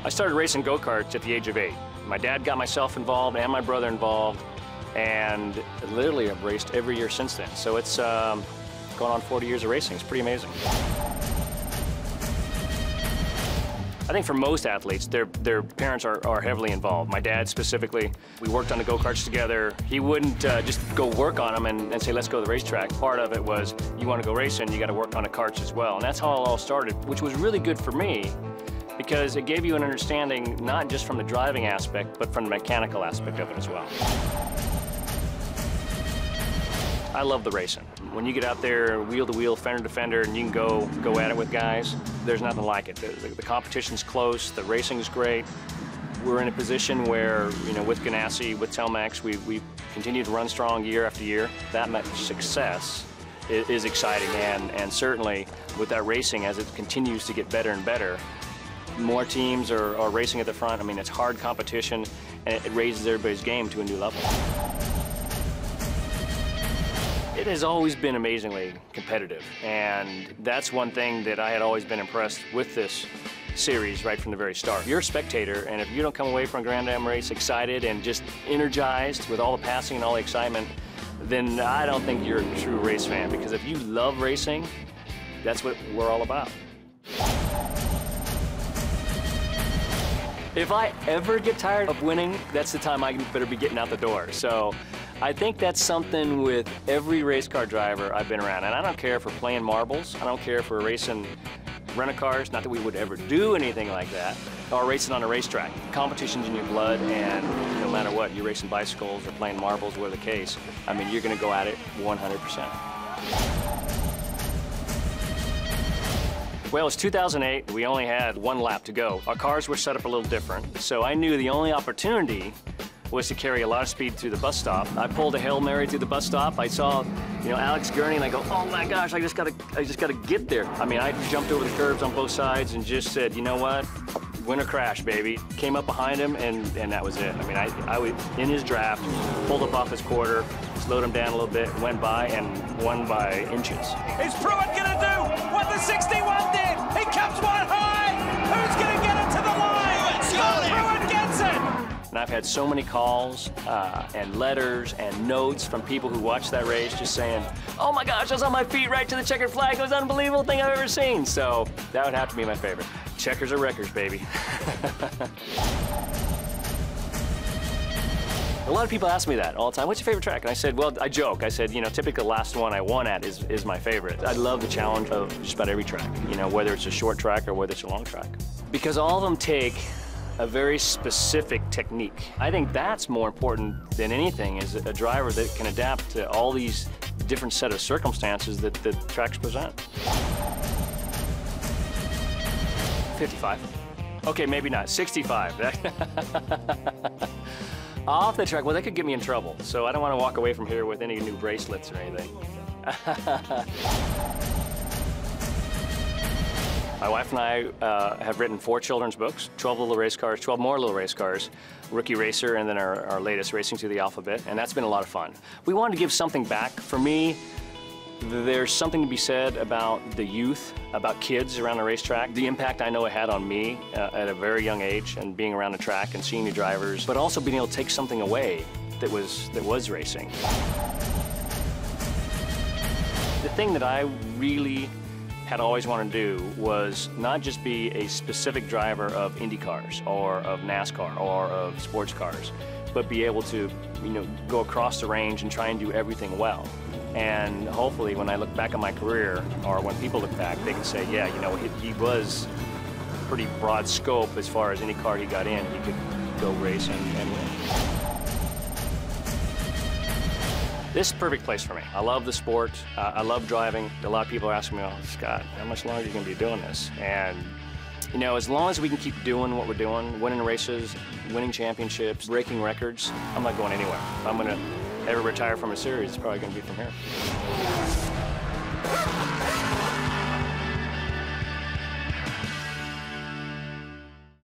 I started racing go-karts at the age of 8. My dad got myself involved and my brother involved, and literally I've raced every year since then. So it's going on 40 years of racing. It's pretty amazing. I think for most athletes, their parents are heavily involved. My dad specifically, we worked on the go-karts together. He wouldn't just go work on them and say, let's go to the racetrack. Part of it was, you want to go racing, you got to work on the karts as well. And that's how it all started, which was really good for me because it gave you an understanding, not just from the driving aspect, but from the mechanical aspect of it as well. I love the racing. When you get out there, wheel to wheel, fender to fender, and you can go at it with guys, there's nothing like it. The competition's close, the racing's great. We're in a position where, you know, with Ganassi, with Telmex, we continue to run strong year after year. That much success is exciting, and certainly with that racing, as it continues to get better and better, more teams are racing at the front. I mean, it's hard competition, and it raises everybody's game to a new level. It has always been amazingly competitive, and that's one thing that I had always been impressed with this series right from the very start. You're a spectator, and if you don't come away from a Grand-Am race excited and just energized with all the passing and all the excitement, then I don't think you're a true race fan, because if you love racing, that's what we're all about. If I ever get tired of winning, that's the time I better be getting out the door. So I think that's something with every race car driver I've been around. And I don't care if we're playing marbles, I don't care if we're racing rent-a-cars, not that we would ever do anything like that, or racing on a racetrack. Competition's in your blood, and no matter what, you're racing bicycles or playing marbles, whatever the case, I mean, you're gonna go at it 100%. Well, it's 2008. We only had one lap to go. Our cars were set up a little different, so I knew the only opportunity was to carry a lot of speed through the bus stop. I pulled a Hail Mary through the bus stop. I saw, you know, Alex Gurney, and I go, oh my gosh, I just gotta get there. I mean, I jumped over the curbs on both sides and just said, you know what? Win or crash, baby. Came up behind him, and that was it. I mean, I was in his draft, pulled up off his quarter, slowed him down a little bit, went by, and won by inches. Is Pruett gonna do what the 61 did? He comes one high! Who's gonna get it to the line? Pruett gets it! And I've had so many calls and letters and notes from people who watched that race just saying, oh my gosh, I was on my feet right to the checkered flag. It was an unbelievable thing I've ever seen. So that would have to be my favorite. Checkers are records, baby. A lot of people ask me that all the time. What's your favorite track? And I said, well, I joke. I said, you know, typically the last one I won at is my favorite. I love the challenge of just about every track, you know, whether it's a short track or whether it's a long track. Because all of them take a very specific technique. I think that's more important than anything, is a driver that can adapt to all these different set of circumstances that the tracks present. 55. Okay, maybe not. 65. Off the track, well, that could get me in trouble. So I don't want to walk away from here with any new bracelets or anything. My wife and I have written 4 children's books, 12 little race cars, 12 more little race cars, Rookie Racer, and then our latest, Racing Through the Alphabet, and that's been a lot of fun. We wanted to give something back. For me, there's something to be said about the youth, about kids around the racetrack, the impact I know it had on me at a very young age, and being around the track and seeing the drivers, but also being able to take something away that was racing. The thing that I really had always wanted to do was not just be a specific driver of Indy cars or of NASCAR or of sports cars, but be able to, you know, go across the range and try and do everything well. And hopefully when I look back on my career, or when people look back, they can say, yeah, you know, he was pretty broad scope as far as any car he got in, he could go race and win. This is a perfect place for me. I love the sport. I love driving. A lot of people are asking me, oh, Scott, how much longer are you going to be doing this? And, you know, as long as we can keep doing what we're doing, winning races, winning championships, breaking records, I'm not going anywhere. If I'm going to ever retire from a series, it's probably going to be from here.